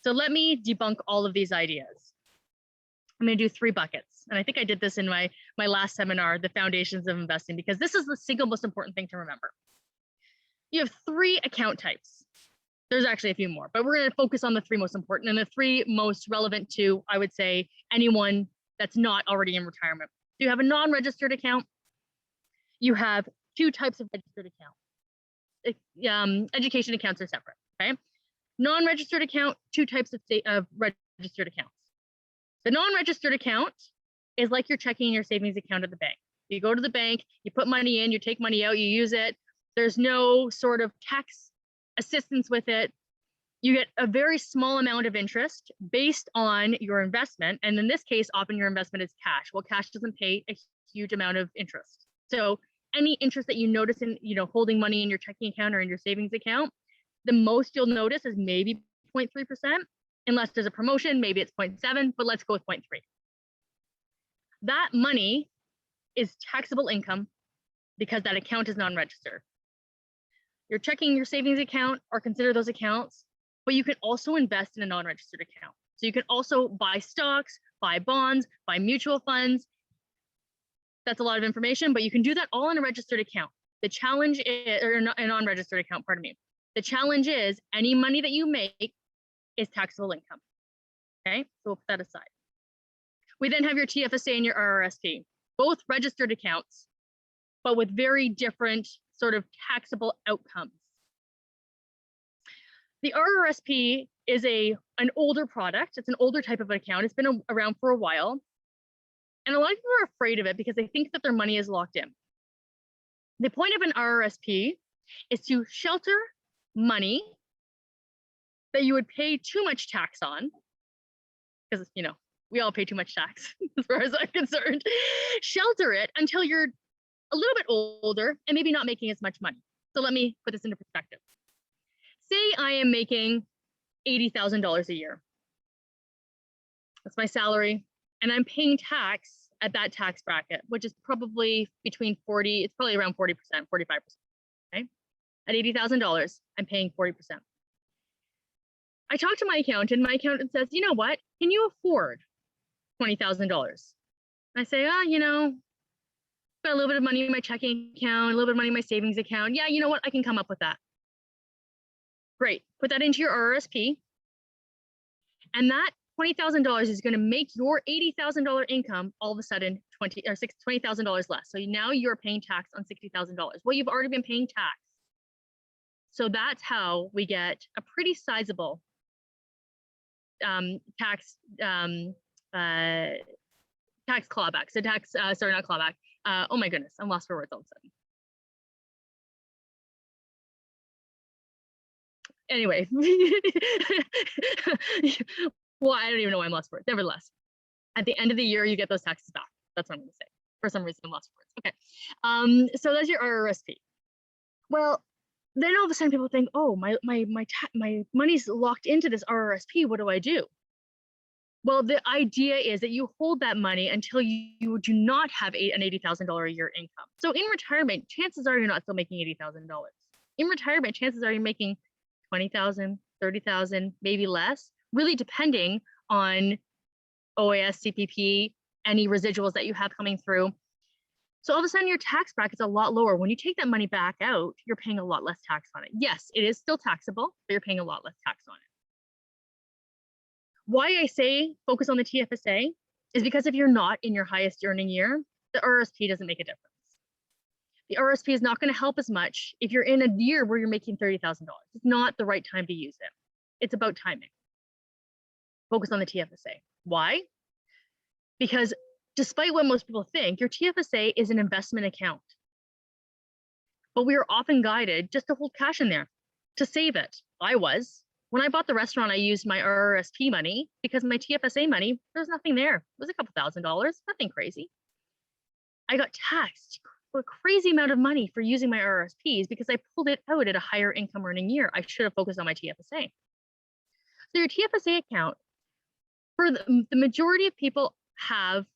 So let me debunk all of these ideas. I'm going to do 3 buckets. And I think I did this in my last seminar, the foundations of investing, because this is the single most important thing to remember. You have 3 account types. There's actually a few more, but we're going to focus on the 3 most important and the 3 most relevant to, I would say, anyone that's not already in retirement. So you have a non-registered account. You have 2 types of registered accounts. Education accounts are separate, okay? Non-registered account, 2 types of registered accounts. The non-registered account is like your checking and your savings account at the bank. You go to the bank, you put money in, you take money out, you use it. There's no sort of tax assistance with it. You get a very small amount of interest based on your investment. And in this case, often your investment is cash. Well, cash doesn't pay a huge amount of interest. So any interest that you notice in, holding money in your checking account or in your savings account, the most you'll notice is maybe 0.3%. Unless there's a promotion, maybe it's 0.7, but let's go with 0.3. That money is taxable income because that account is non-registered. Your checking, your savings account, or consider those accounts, but you can also invest in a non-registered account. So you can also buy stocks, buy bonds, buy mutual funds. That's a lot of information, but you can do that all in a registered account. The challenge is, or a non-registered account, pardon me. The challenge is any money that you make is taxable income. Okay, so we'll put that aside. We then have your Tfsa and your Rrsp, both registered accounts, but with very different sort of taxable outcomes. The Rrsp is an older product. It's an older type of account. It's been around for a while. And a lot of people are afraid of it because they think that their money is locked in. The point of an Rrsp is to shelter money that you would pay too much tax on, because we all pay too much tax as far as I'm concerned. Shelter it until you're a little bit older and maybe not making as much money. So let me put this into perspective. Say I am making $80,000 a year. That's my salary, and I'm paying tax at that tax bracket, which is probably between 40, it's probably around 40%, 45%. Okay, at $80,000, I'm paying 40%. I talk to my accountant says, you know what, can you afford $20,000? I say, got a little bit of money in my checking account, a little bit of money in my savings account. Yeah, you know what, I can come up with that. Great, put that into your Rrsp. And that $20,000 is gonna make your $80,000 income all of a sudden $20,000 less. So now you're paying tax on $60,000. Well, you've already been paying tax. So that's how we get a pretty sizable tax tax clawback. So tax, sorry, not clawback. Oh my goodness, I'm lost for words all of a sudden. Anyway, well, I don't even know why I'm lost for words. Nevertheless, at the end of the year, you get those taxes back. That's what I'm going to say. For some reason, I'm lost for words. Okay. So that's your Rrsp. Well, then all of a sudden people think, oh, my money's locked into this Rrsp. What do I do? Well, the idea is that you hold that money until you do not have an $80,000 a year income. So in retirement, chances are you're not still making $80,000. In retirement, chances are you're making 20,000, 30,000, maybe less, really depending on OAS, CPP, any residuals that you have coming through. So all of a sudden your tax bracket's a lot lower. When you take that money back out, you're paying a lot less tax on it. Yes, it is still taxable, but you're paying a lot less tax on it. Why I say focus on the Tfsa is because if you're not in your highest earning year, the Rrsp doesn't make a difference. The Rrsp is not going to help as much if you're in a year where you're making $30,000. It's not the right time to use it. It's about timing. Focus on the Tfsa. Why? Because despite what most people think, your Tfsa is an investment account. But we are often guided just to hold cash in there, to save it. I was. When I bought the restaurant, I used my Rrsp money because my Tfsa money, there's nothing there. It was a couple $1,000s, nothing crazy. I got taxed for a crazy amount of money for using my Rrsps because I pulled it out at a higher income earning year. I should have focused on my Tfsa. So your Tfsa account, for the majority of people, have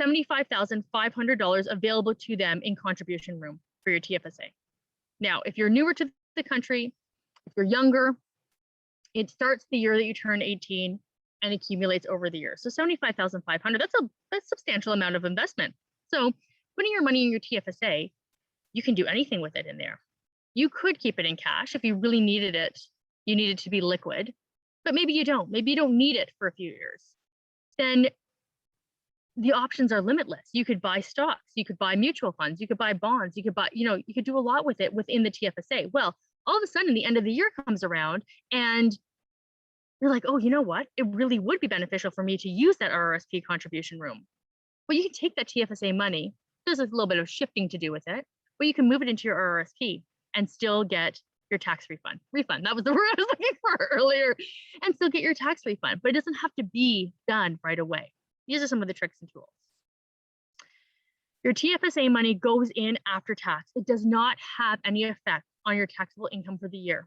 $75,500 available to them in contribution room for your Tfsa. Now, if you're newer to the country, if you're younger, it starts the year that you turn 18 and accumulates over the year. So $75,500, that's a substantial amount of investment. So putting your money in your Tfsa, you can do anything with it in there. You could keep it in cash if you really needed it. You need it to be liquid, but maybe you don't. Maybe you don't need it for a few years. Then the options are limitless. You could buy stocks, you could buy mutual funds, you could buy bonds, you could buy, you could do a lot with it within the Tfsa. Well, all of a sudden the end of the year comes around and you're like, oh, you know what? It really would be beneficial for me to use that Rrsp contribution room. Well, you can take that Tfsa money. There's a little bit of shifting to do with it, but you can move it into your Rrsp and still get your tax refund. Refund, that was the word I was looking for earlier, and still get your tax refund, but it doesn't have to be done right away. These are some of the tricks and tools. Your Tfsa money goes in after tax. It does not have any effect on your taxable income for the year.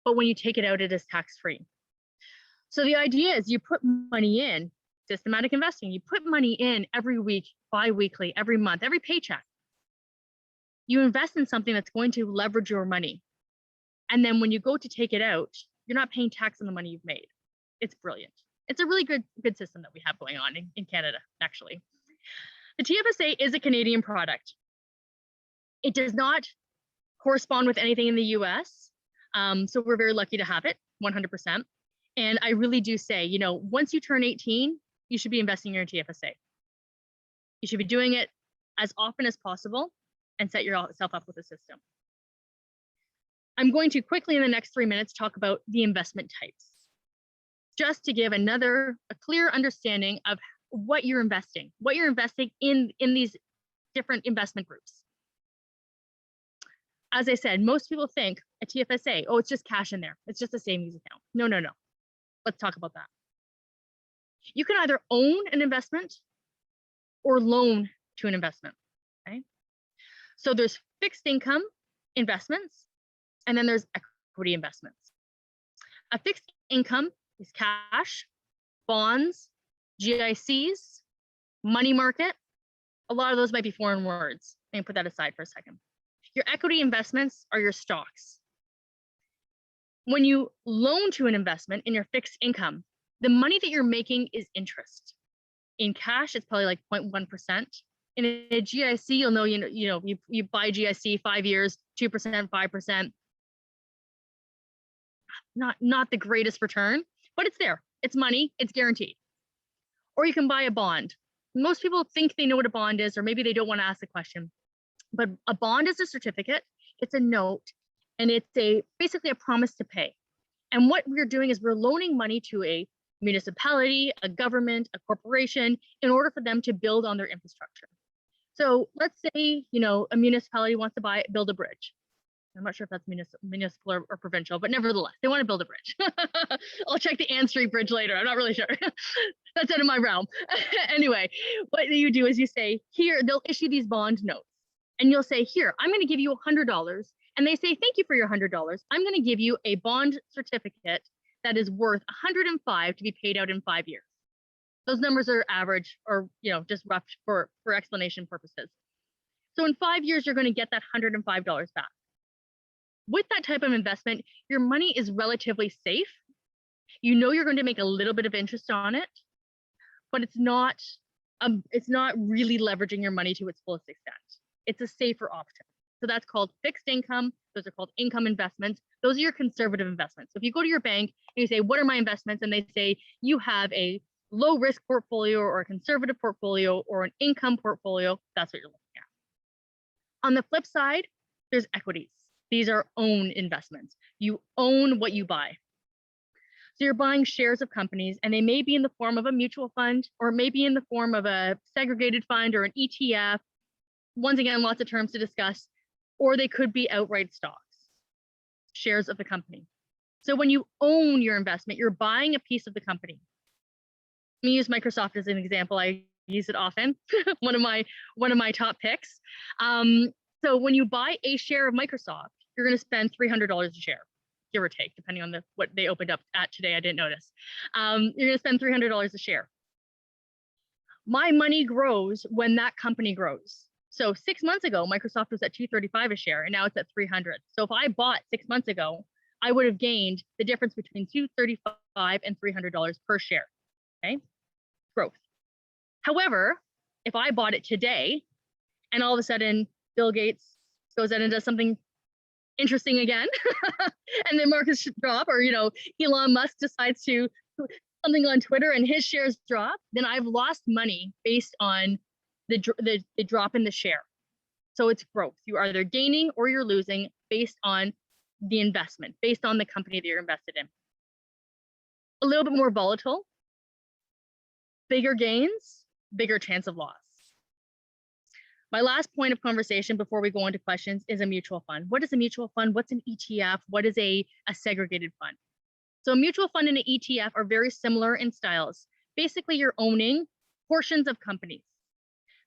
But when you take it out, it is tax-free. So the idea is you put money in, systematic investing, you put money in every week, bi-weekly, every month, every paycheck. You invest in something that's going to leverage your money. And then when you go to take it out, you're not paying tax on the money you've made. It's brilliant. It's a really good system that we have going on in Canada, actually. The Tfsa is a Canadian product. It does not correspond with anything in the US. So we're very lucky to have it, 100%. And I really do say, once you turn 18, you should be investing in your Tfsa. You should be doing it as often as possible and set yourself up with a system. I'm going to quickly in the next 3 minutes talk about the investment types, just to give a clear understanding of what you're investing in these different investment groups. As I said, most people think a Tfsa, oh, it's just cash in there. It's just a savings account. No. Let's talk about that. You can either own an investment or loan to an investment, okay? So there's fixed income investments, and then there's equity investments. A fixed income is cash, bonds, GICs, money market. A lot of those might be foreign words. Let me put that aside for a second. Your equity investments are your stocks. When you loan to an investment in your fixed income, the money that you're making is interest. In cash, it's probably like 0.1%. In a GIC, you'll know, you buy GIC 5 years, 2%, 5%. Not the greatest return, but it's there. It's money, it's guaranteed. Or you can buy a bond. Most people think they know what a bond is, or maybe they don't want to ask the question. But a bond is a certificate, it's a note, and it's basically a promise to pay. And what we're doing is we're loaning money to a municipality, a government, a corporation, in order for them to build on their infrastructure. So let's say, you know, a municipality wants to build a bridge. I'm not sure if that's municipal or provincial, but nevertheless, they want to build a bridge. I'll check the Ann Street Bridge later. I'm not really sure. That's out of my realm. Anyway, what you do is you say, here, they'll issue these bond notes. And you'll say, here, I'm going to give you $100. And they say, thank you for your $100. I'm going to give you a bond certificate that is worth $105 to be paid out in 5 years. Those numbers are average, or, you know, just rough for explanation purposes. So in 5 years, you're going to get that $105 back. With that type of investment, your money is relatively safe. You know you're going to make a little bit of interest on it, but it's not really leveraging your money to its fullest extent. It's a safer option. So that's called fixed income. Those are called income investments. Those are your conservative investments. So if you go to your bank and you say, what are my investments? And they say, you have a low risk portfolio or a conservative portfolio or an income portfolio, that's what you're looking at. On the flip side, there's equities. These are own investments. You own what you buy. So you're buying shares of companies, and they may be in the form of a mutual fund, or maybe in the form of a segregated fund or an ETF. Once again, lots of terms to discuss, or they could be outright stocks, shares of the company. So when you own your investment, you're buying a piece of the company. Let me use Microsoft as an example. I use it often. one of my top picks. So when you buy a share of Microsoft, you're going to spend $300 a share, give or take, depending on what they opened up at today. I didn't notice. You're going to spend $300 a share. My money grows when that company grows. So 6 months ago, Microsoft was at $235 a share, and now it's at $300. So if I bought 6 months ago, I would have gained the difference between $235 and $300 per share. Okay, growth. However, if I bought it today, and all of a sudden Bill Gates goes out and does something interesting again, and the markets drop, or Elon Musk decides to something on Twitter and his shares drop, then I've lost money based on the drop in the share. So it's growth. You're either gaining or you're losing based on the investment, based on the company that you're invested in. A little bit more volatile, bigger gains, bigger chance of loss. My last point of conversation before we go on to questions is a mutual fund. What is a mutual fund? What's an ETF? What is a segregated fund? So a mutual fund and an ETF are very similar in styles. Basically, you're owning portions of companies.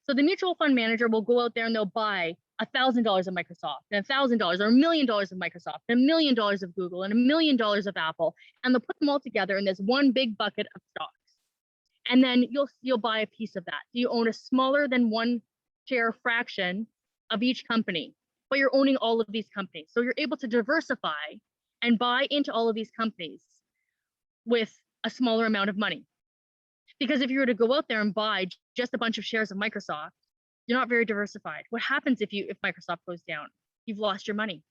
So the mutual fund manager will go out there and they'll buy $1,000 of Microsoft, and $1,000 or $1 million of Microsoft, and $1 million of Google, and $1 million of Apple, and they'll put them all together in this one big bucket of stocks. And then you'll buy a piece of that. You own a smaller than one share fraction of each company, but you're owning all of these companies. So you're able to diversify and buy into all of these companies with a smaller amount of money. Because if you were to go out there and buy just a bunch of shares of Microsoft, you're not very diversified. What happens if Microsoft goes down? You've lost your money.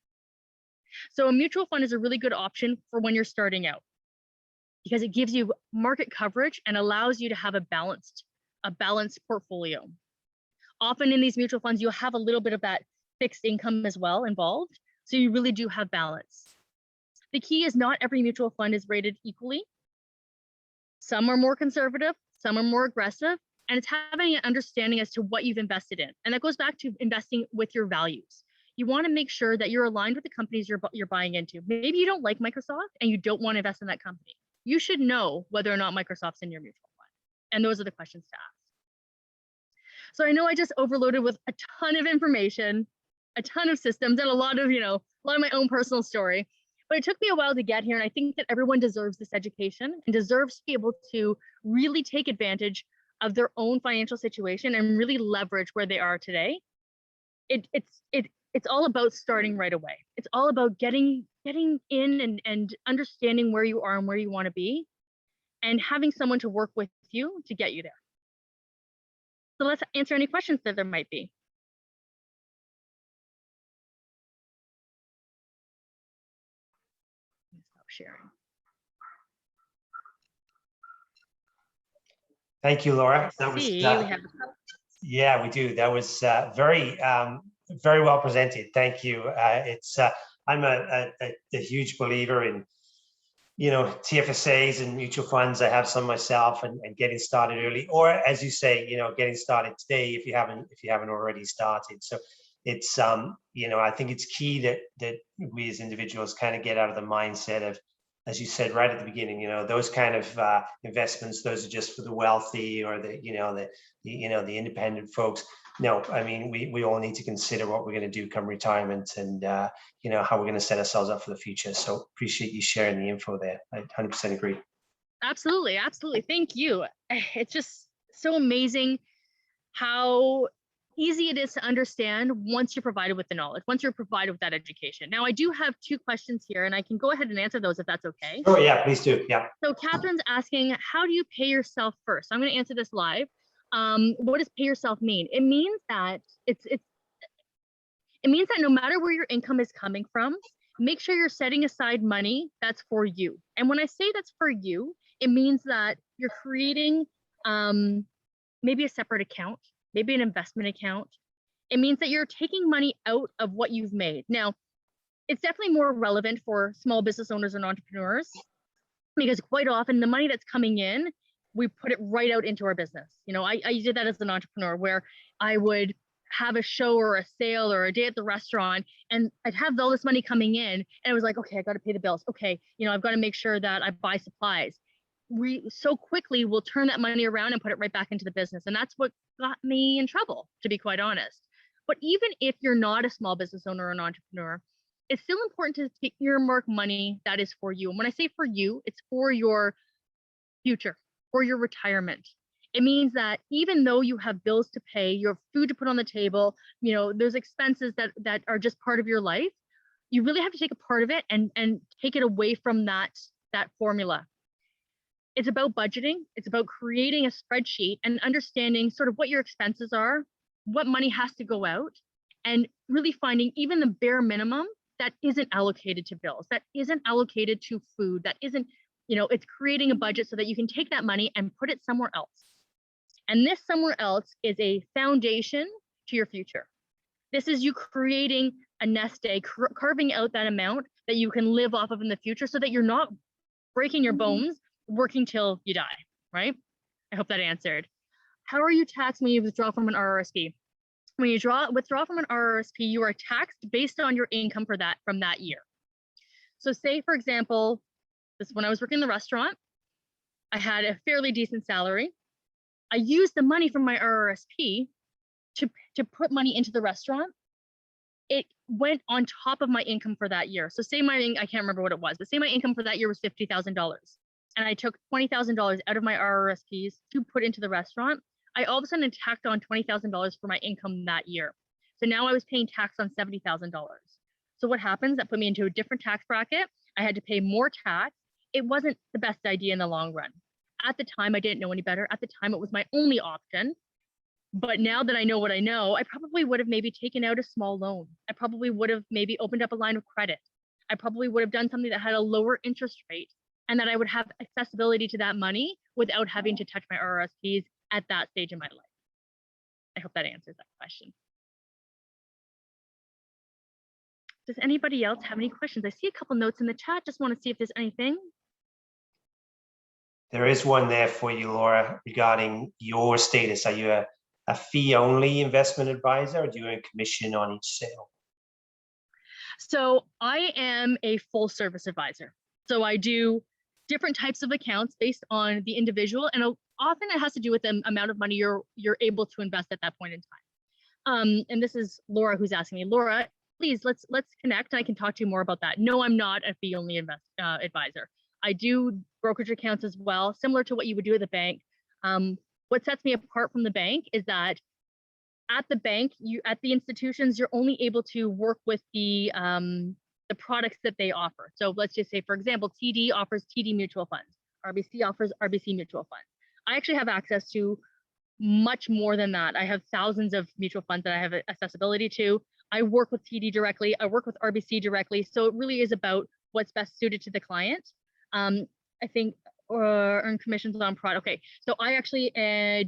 So a mutual fund is a really good option for when you're starting out, because it gives you market coverage and allows you to have a balanced portfolio. Often in these mutual funds, you'll have a little bit of that fixed income as well involved. So you really do have balance. The key is not every mutual fund is rated equally. Some are more conservative, some are more aggressive, and it's having an understanding as to what you've invested in. And that goes back to investing with your values. You want to make sure that you're aligned with the companies you're buying into. Maybe you don't like Microsoft and you don't want to invest in that company. You should know whether or not Microsoft's in your mutual fund. And those are the questions to ask. So I know I just overloaded with a ton of information, a ton of systems, and a lot of my own personal story. But it took me a while to get here, and I think that everyone deserves this education and deserves to be able to really take advantage of their own financial situation and really leverage where they are today. It's all about starting right away. It's all about getting in and understanding where you are and where you want to be, and having someone to work with you to get you there. So let's answer any questions that there might be. Stop sharing. Thank you, Laura. That was yeah, we do. That was very well presented. Thank you. I'm a huge believer in TFSAs and mutual funds. I have some myself, and getting started early, or as you say, getting started today if you haven't already started. So it's I think it's key that we as individuals kind of get out of the mindset of, as you said right at the beginning, those kind of investments, those are just for the wealthy or the independent folks. No, I mean, we all need to consider what we're going to do come retirement, and how we're going to set ourselves up for the future. So appreciate you sharing the info there. I 100% agree. Absolutely. Thank you. It's just so amazing how easy it is to understand once you're provided with the knowledge, once you're provided with that education. Now, I do have 2 questions here, and I can go ahead and answer those if that's okay. Oh, yeah, please do. Yeah. So Catherine's asking, how do you pay yourself first? I'm going to answer this live. What does pay yourself mean? It means that it means that no matter where your income is coming from, make sure you're setting aside money that's for you. And when I say that's for you, it means that you're creating maybe a separate account, maybe an investment account. It means that you're taking money out of what you've made. Now, it's definitely more relevant for small business owners and entrepreneurs, because quite often the money that's coming in, we put it right out into our business. I did that as an entrepreneur, where I would have a show or a sale or a day at the restaurant, and I'd have all this money coming in, and it was like, okay, I got to pay the bills. Okay, I've got to make sure that I buy supplies. We so quickly will turn that money around and put it right back into the business. And that's what got me in trouble, to be quite honest. But even if you're not a small business owner or an entrepreneur, it's still important to earmark money that is for you. And when I say for you, it's for your future, for your retirement. It means that even though you have bills to pay, you have food to put on the table, there's expenses that are just part of your life, you really have to take a part of it and take it away from that formula. It's about budgeting. It's about creating a spreadsheet and understanding sort of what your expenses are, what money has to go out, and really finding even the bare minimum that isn't allocated to bills, that isn't allocated to food, that isn't, it's creating a budget so that you can take that money and put it somewhere else. And this somewhere else is a foundation to your future. This is you creating a nest egg, carving out that amount that you can live off of in the future, so that you're not breaking your bones working till you die, right? I hope that answered. How are you taxed when you withdraw from an Rrsp? When you withdraw from an Rrsp, you are taxed based on your income from that year. So say, for example, when I was working in the restaurant, I had a fairly decent salary. I used the money from my Rrsp to put money into the restaurant. It went on top of my income for that year. So say I can't remember what it was, but say my income for that year was $50,000. And I took $20,000 out of my Rrsps to put into the restaurant. I all of a sudden tacked on $20,000 for my income that year. So now I was paying tax on $70,000. So what happens? That put me into a different tax bracket. I had to pay more tax. It wasn't the best idea in the long run. At the time, I didn't know any better. At the time, it was my only option. But now that I know what I know, I probably would have maybe taken out a small loan. I probably would have maybe opened up a line of credit. I probably would have done something that had a lower interest rate, and that I would have accessibility to that money without having to touch my Rrsps at that stage in my life. I hope that answers that question. Does anybody else have any questions? I see a couple notes in the chat. Just want to see if there's anything. There is one there for you, Laura, regarding your status. Are you a fee-only investment advisor, or do you earn commission on each sale? So I am a full service advisor. So I do different types of accounts based on the individual, and often it has to do with the amount of money you're able to invest at that point in time. And this is Laura who's asking me. Laura, please let's connect, and I can talk to you more about that. No, I'm not a fee-only advisor. I do brokerage accounts as well, similar to what you would do at the bank. What sets me apart from the bank is that at the bank, at the institutions, you're only able to work with the products that they offer. So let's just say, for example, TD offers TD mutual funds. RBC offers RBC mutual funds. I actually have access to much more than that. I have thousands of mutual funds that I have accessibility to. I work with TD directly. I work with RBC directly. So it really is about what's best suited to the client. I think earn commissions on product. Okay, so I actually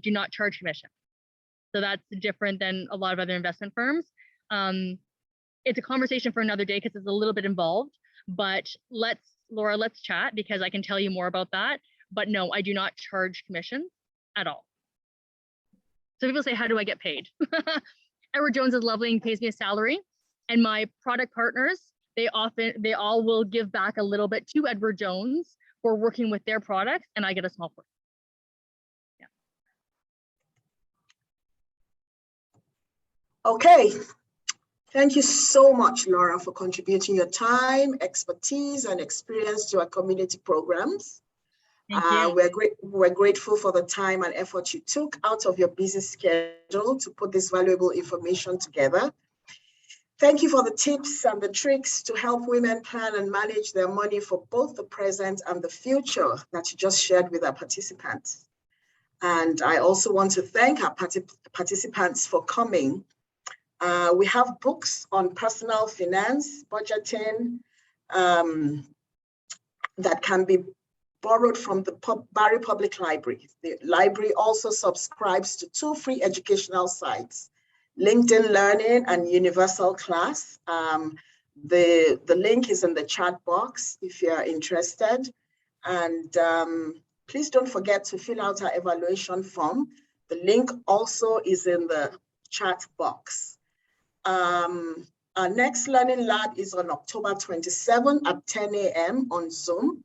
do not charge commission. So that's different than a lot of other investment firms. It's a conversation for another day because it's a little bit involved, but let's Laura, let's chat because I can tell you more about that. But no, I do not charge commissions at all. So people say, how do I get paid? Edward Jones is lovely and pays me a salary. And my product partners, they all will give back a little bit to Edward Jones for working with their products, and I get a small portion. Yeah. Okay. Thank you so much, Laura, for contributing your time, expertise, and experience to our community programs. We're grateful for the time and effort you took out of your busy schedule to put this valuable information together. Thank you for the tips and the tricks to help women plan and manage their money for both the present and the future that you just shared with our participants. And I also want to thank our participants for coming. We have books on personal finance, budgeting, that can be borrowed from the Barrie Public Library. The library also subscribes to 2 free educational sites, LinkedIn Learning and Universal Class. The link is in the chat box if you're interested. And please don't forget to fill out our evaluation form. The link also is in the chat box. Our next Learning Lab is on October 27 at 10 a.m. on Zoom.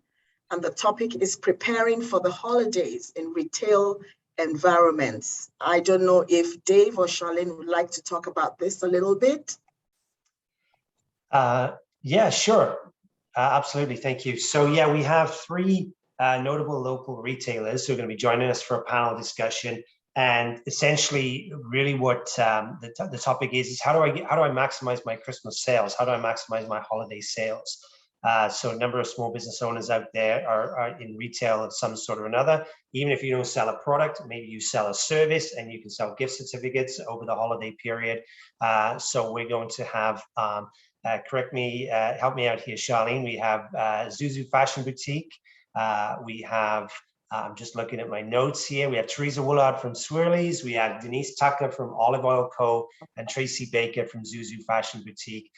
And the topic is preparing for the holidays in retail environments. I don't know if Dave or Charlene would like to talk about this a little bit. Yeah, sure. Absolutely. Thank you. So yeah, we have 3 notable local retailers who are going to be joining us for a panel discussion. And essentially, really what the topic is how do I maximize my Christmas sales? How do I maximize my holiday sales? So a number of small business owners out there are in retail of some sort or another. Even if you don't sell a product, maybe you sell a service and you can sell gift certificates over the holiday period. So we're going to have, help me out here, Charlene. We have Zuzu Fashion Boutique. We have, I'm just looking at my notes here. We have Teresa Woolard from Swirlies. We have Denise Tucker from Olive Oil Co. and Tracy Baker from Zuzu Fashion Boutique.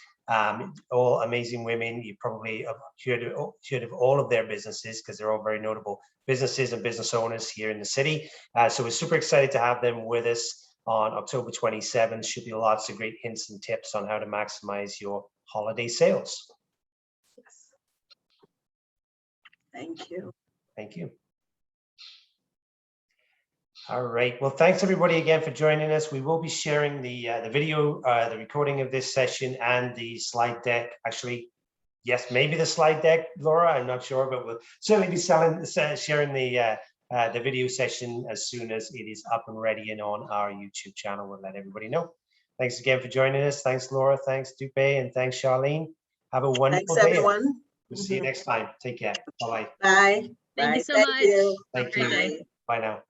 All amazing women. You probably have heard of all of their businesses because they're all very notable businesses and business owners here in the city. So we're super excited to have them with us on October 27th. Should be lots of great hints and tips on how to maximize your holiday sales. Yes. Thank you. Thank you. All right. Well, thanks everybody again for joining us. We will be sharing the video, the recording of this session and the slide deck. Actually, yes, maybe the slide deck, Laura. I'm not sure, but we'll certainly be sharing the video session as soon as it is up and ready and on our YouTube channel. We'll let everybody know. Thanks again for joining us. Thanks, Laura. Thanks, Dupe, and thanks, Charlene. Have a wonderful day. Everyone. We'll see you next time. Take care. Bye-bye. Bye. Thank you so much. Thank you. Bye now.